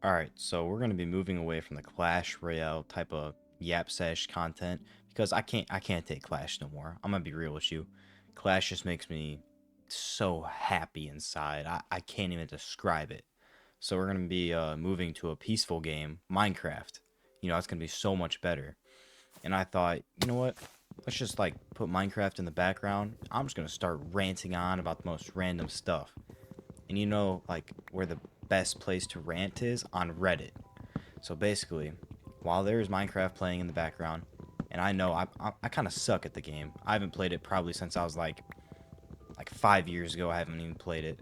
Alright, so we're gonna be moving away from the Clash Royale type of yap sesh content because I can't take Clash no more. I'm gonna be real with you. Clash just makes me so happy inside. I can't even describe it. So we're gonna be moving to a peaceful game, Minecraft. It's gonna be so much better. And I thought, you know what? Let's just like put Minecraft in the background. I'm just gonna start ranting on about the most random stuff. And like where the best place to rant is on Reddit. So basically, while there's Minecraft playing in the background, and I know I kind of suck at the game. I haven't played it probably since I was like 5 years ago. I haven't even played it.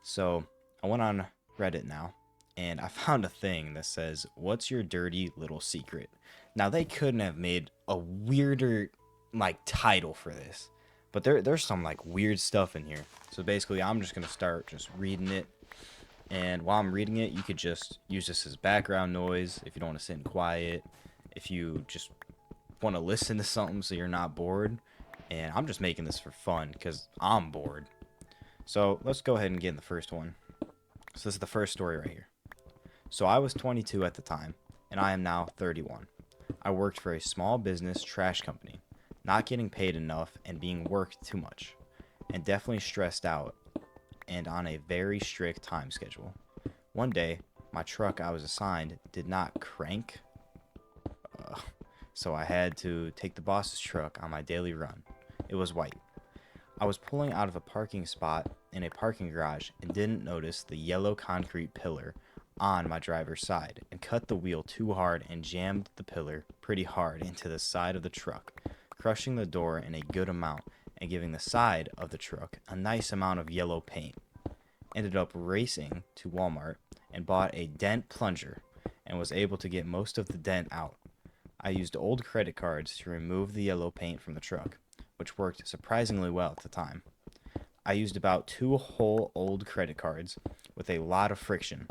So I went on Reddit now, and I found a thing that says, "What's your dirty little secret?" Now they couldn't have made a weirder like title for this, but there's some like weird stuff in here. So basically, I'm just gonna start just reading it, and while I'm reading it, you could just use this as background noise if you don't want to sit in quiet, if you just want to listen to something so you're not bored. And I'm just making this for fun because I'm bored. So let's go ahead and get in the first one. So this is the first story right here. So I was 22 at the time, and I am now 31. I worked for a small business trash company, not getting paid enough and being worked too much, and definitely stressed out and on a very strict time schedule. One day, my truck I was assigned did not crank, uh, so I had to take the boss's truck on my daily run. It was white. I was pulling out of a parking spot in a parking garage and didn't notice the yellow concrete pillar on my driver's side and cut the wheel too hard and jammed the pillar pretty hard into the side of the truck, crushing the door in a good amount and giving the side of the truck a nice amount of yellow paint. Ended up racing to Walmart and bought a dent plunger and was able to get most of the dent out. I used old credit cards to remove the yellow paint from the truck, which worked surprisingly well at the time. I used about two whole old credit cards with a lot of friction,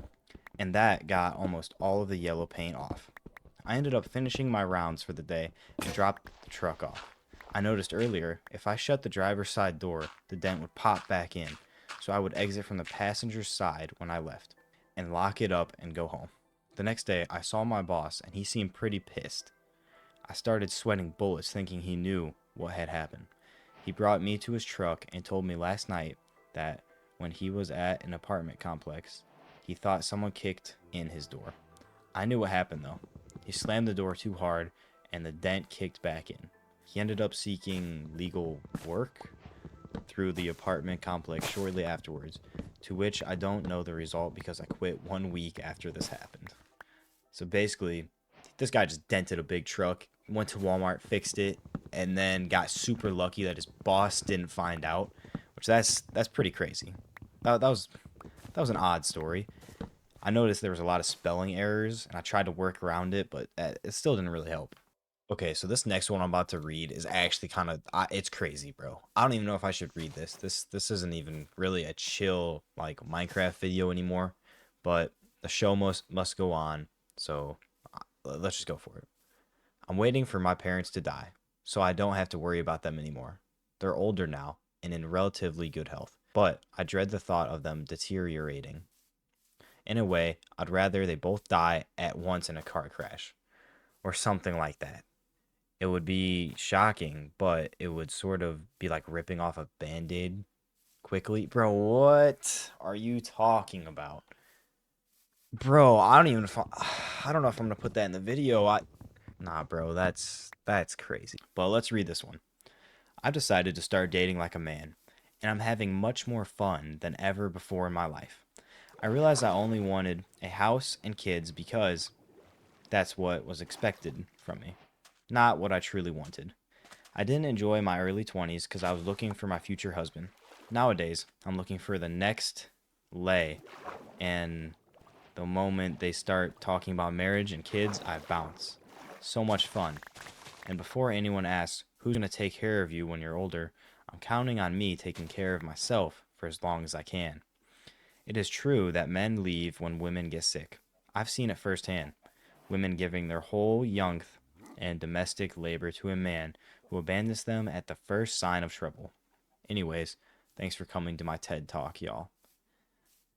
and that got almost all of the yellow paint off. I ended up finishing my rounds for the day and dropped the truck off. I noticed earlier, if I shut the driver's side door, the dent would pop back in, so I would exit from the passenger's side when I left, and lock it up and go home. The next day, I saw my boss, and he seemed pretty pissed. I started sweating bullets thinking he knew what had happened. He brought me to his truck and told me last night that when he was at an apartment complex, he thought someone kicked in his door. I knew what happened though. He slammed the door too hard and the dent kicked back in. He ended up seeking legal work through the apartment complex shortly afterwards, to which I don't know the result because I quit 1 week after this happened. So basically, this guy just dented a big truck, went to Walmart, fixed it, and then got super lucky that his boss didn't find out, which that's pretty crazy. That was an odd story. I noticed there was a lot of spelling errors, and I tried to work around it, but it still didn't really help. Okay, so this next one I'm about to read is actually kind of it's crazy, bro. I don't even know if I should read this. This isn't even really a chill like Minecraft video anymore, but the show must go on. So let's just go for it. I'm waiting for my parents to die, so I don't have to worry about them anymore. They're older now and in relatively good health, but I dread the thought of them deteriorating. In a way, I'd rather they both die at once in a car crash or something like that. It would be shocking, but it would sort of be like ripping off a band-aid quickly. Bro, what are you talking about? Bro, I don't know if I'm gonna put that in the video. Nah, bro, that's crazy. But let's read this one. I've decided to start dating like a man, and I'm having much more fun than ever before in my life. I realized I only wanted a house and kids because that's what was expected from me, not what I truly wanted. I didn't enjoy my early 20s because I was looking for my future husband. Nowadays, I'm looking for the next lay, and the moment they start talking about marriage and kids, I bounce. So much fun. And before anyone asks, who's going to take care of you when you're older, I'm counting on me taking care of myself for as long as I can. It is true that men leave when women get sick. I've seen it firsthand. Women giving their whole youth and domestic labor to a man who abandons them at the first sign of trouble. Anyways, thanks for coming to my TED Talk, y'all.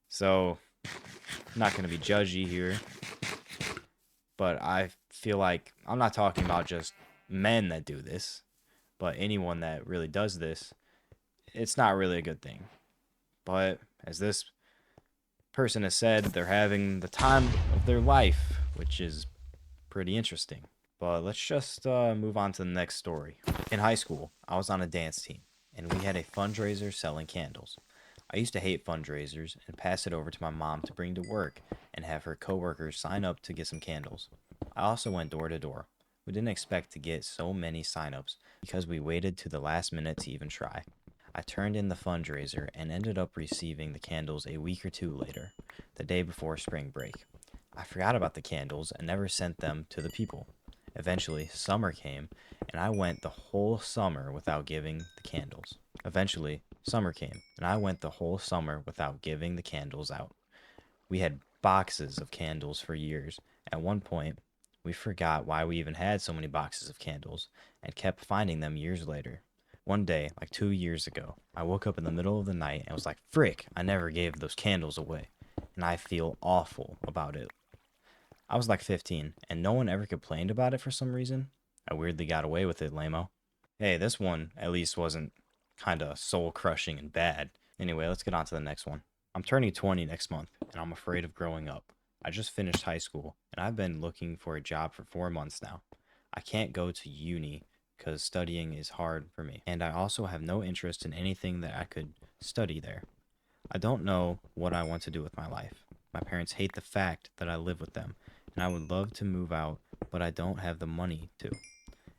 So, I'm not going to be judgy here, but I feel like I'm not talking about just men that do this, but anyone that really does this, it's not really a good thing. But as this person has said, they're having the time of their life, which is pretty interesting. But let's just move on to the next story. In high school, I was on a dance team, and we had a fundraiser selling candles. I used to hate fundraisers and pass it over to my mom to bring to work and have her coworkers sign up to get some candles. I also went door to door. We didn't expect to get so many signups because we waited to the last minute to even try. I turned in the fundraiser and ended up receiving the candles a week or two later, the day before spring break. I forgot about the candles and never sent them to the people. Eventually, summer came, and I went the whole summer without giving the candles. Eventually, summer came, and I went the whole summer without giving the candles out. We had boxes of candles for years. At one point, we forgot why we even had so many boxes of candles and kept finding them years later. One day, like 2 years ago, I woke up in the middle of the night and was like, frick, I never gave those candles away. And I feel awful about it. I was like 15, and no one ever complained about it for some reason. I weirdly got away with it, lameo. Hey, this one at least wasn't kinda soul crushing and bad. Anyway, let's get on to the next one. I'm turning 20 next month, and I'm afraid of growing up. I just finished high school, and I've been looking for a job for 4 months now. I can't go to uni because studying is hard for me, and I also have no interest in anything that I could study there. I don't know what I want to do with my life. My parents hate the fact that I live with them, and I would love to move out, but I don't have the money to,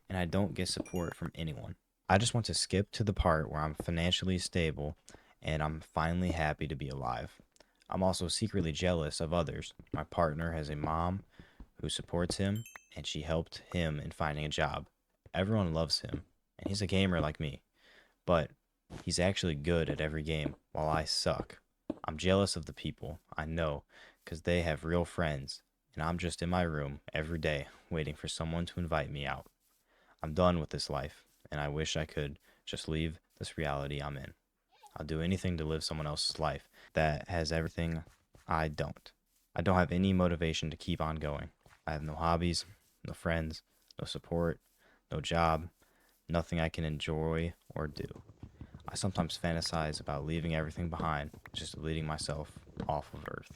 and I don't get support from anyone. I just want to skip to the part where I'm financially stable and I'm finally happy to be alive. I'm also secretly jealous of others. My partner has a mom who supports him, and she helped him in finding a job. Everyone loves him, and he's a gamer like me, but he's actually good at every game while I suck. I'm jealous of the people I know because they have real friends, and I'm just in my room every day waiting for someone to invite me out. I'm done with this life, and I wish I could just leave this reality I'm in. I'll do anything to live someone else's life that has everything I don't. I don't have any motivation to keep on going. I have no hobbies, no friends, no support, no job, nothing I can enjoy or do. I sometimes fantasize about leaving everything behind, just deleting myself off of Earth.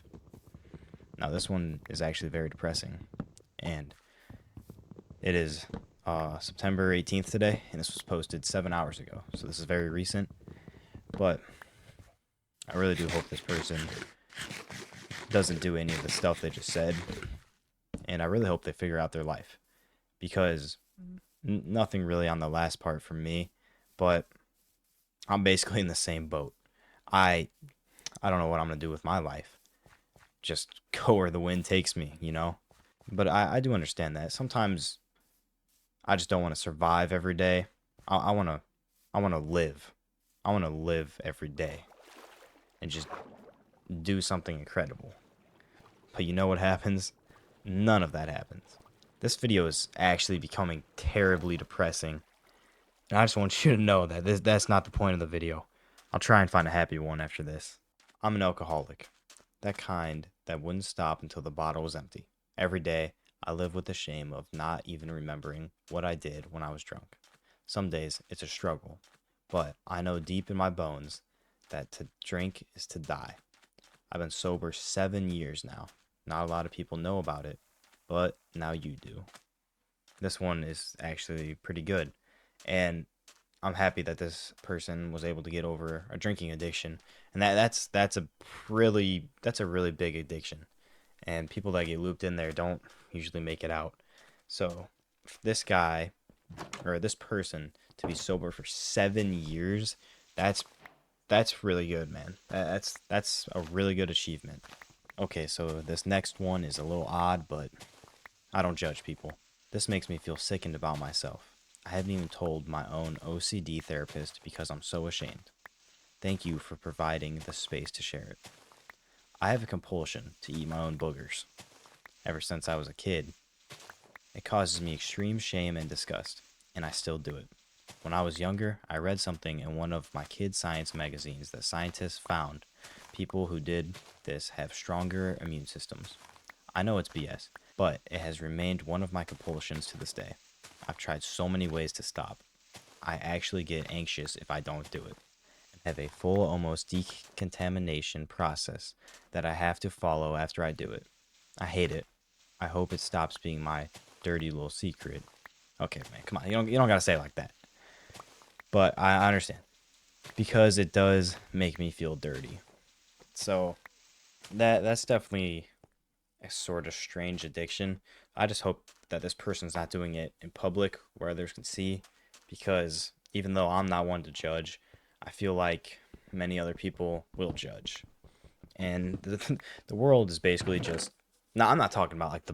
Now, this one is actually very depressing, and it is September 18th today, and this was posted 7 hours ago, so this is very recent. But I really do hope this person doesn't do any of the stuff they just said, and I really hope they figure out their life, because nothing really on the last part from me, but I'm basically in the same boat. I I don't know what I'm gonna do with my life. Just go where the wind takes me, you know. But I do understand that sometimes I just don't want to survive every day. I want to live. I want to live every day and just do something incredible. But you know what happens? None of that happens. This video is actually becoming terribly depressing, and I just want you to know that that's not the point of the video. I'll try and find a happy one after this. I'm an alcoholic. That kind that wouldn't stop until the bottle was empty. Every day, I live with the shame of not even remembering what I did when I was drunk. Some days, it's a struggle, but I know deep in my bones that to drink is to die. I've been sober 7 years now. Not a lot of people know about it, but now you do. This one is actually pretty good, and I'm happy that this person was able to get over a drinking addiction, and that's a really big addiction, and people that get looped in there don't usually make it out. So this guy or this person to be sober for 7 years, that's that's really good, man. That's a really good achievement. Okay, so this next one is a little odd, but I don't judge people. This makes me feel sickened about myself. I haven't even told my own OCD therapist because I'm so ashamed. Thank you for providing the space to share it. I have a compulsion to eat my own boogers. Ever since I was a kid, it causes me extreme shame and disgust, and I still do it. When I was younger, I read something in one of my kids' science magazines that scientists found people who did this have stronger immune systems. I know it's BS, but it has remained one of my compulsions to this day. I've tried so many ways to stop. I actually get anxious if I don't do it. I have a full, almost decontamination process that I have to follow after I do it. I hate it. I hope it stops being my dirty little secret. Okay, man, come on. You don't gotta say it like that. But I understand because it does make me feel dirty. So that's definitely a sort of strange addiction. I just hope that this person's not doing it in public where others can see, because even though I'm not one to judge, I feel like many other people will judge. And the world is basically just. Now, I'm not talking about like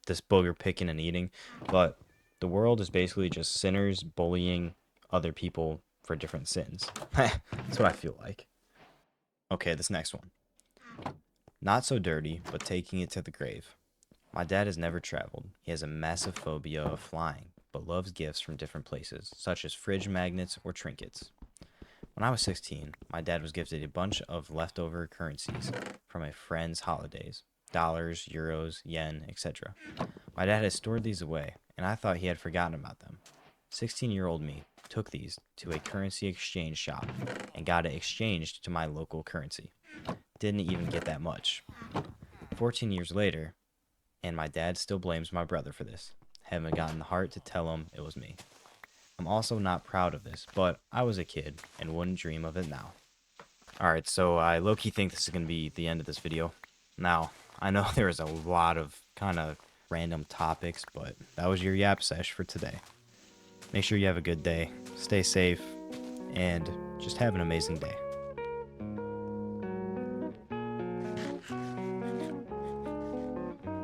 this booger picking and eating, but the world is basically just sinners bullying other people for different sins. That's what I feel like. Okay, this next one. Not so dirty, but taking it to the grave. My dad has never traveled. He has a massive phobia of flying, but loves gifts from different places, such as fridge magnets or trinkets. When I was 16, my dad was gifted a bunch of leftover currencies from a friend's holidays: dollars, euros, yen, etc. My dad had stored these away, and I thought he had forgotten about them. 16-year-old me took these to a currency exchange shop and got it exchanged to my local currency. Didn't even get that much. 14 years later, and my dad still blames my brother for this. Haven't gotten the heart to tell him it was me. I'm also not proud of this, but I was a kid and wouldn't dream of it now. Alright, so I low-key think this is going to be the end of this video. Now, I know there is a lot of kind of random topics, but that was your yap sesh for today. Make sure you have a good day, stay safe, and just have an amazing day.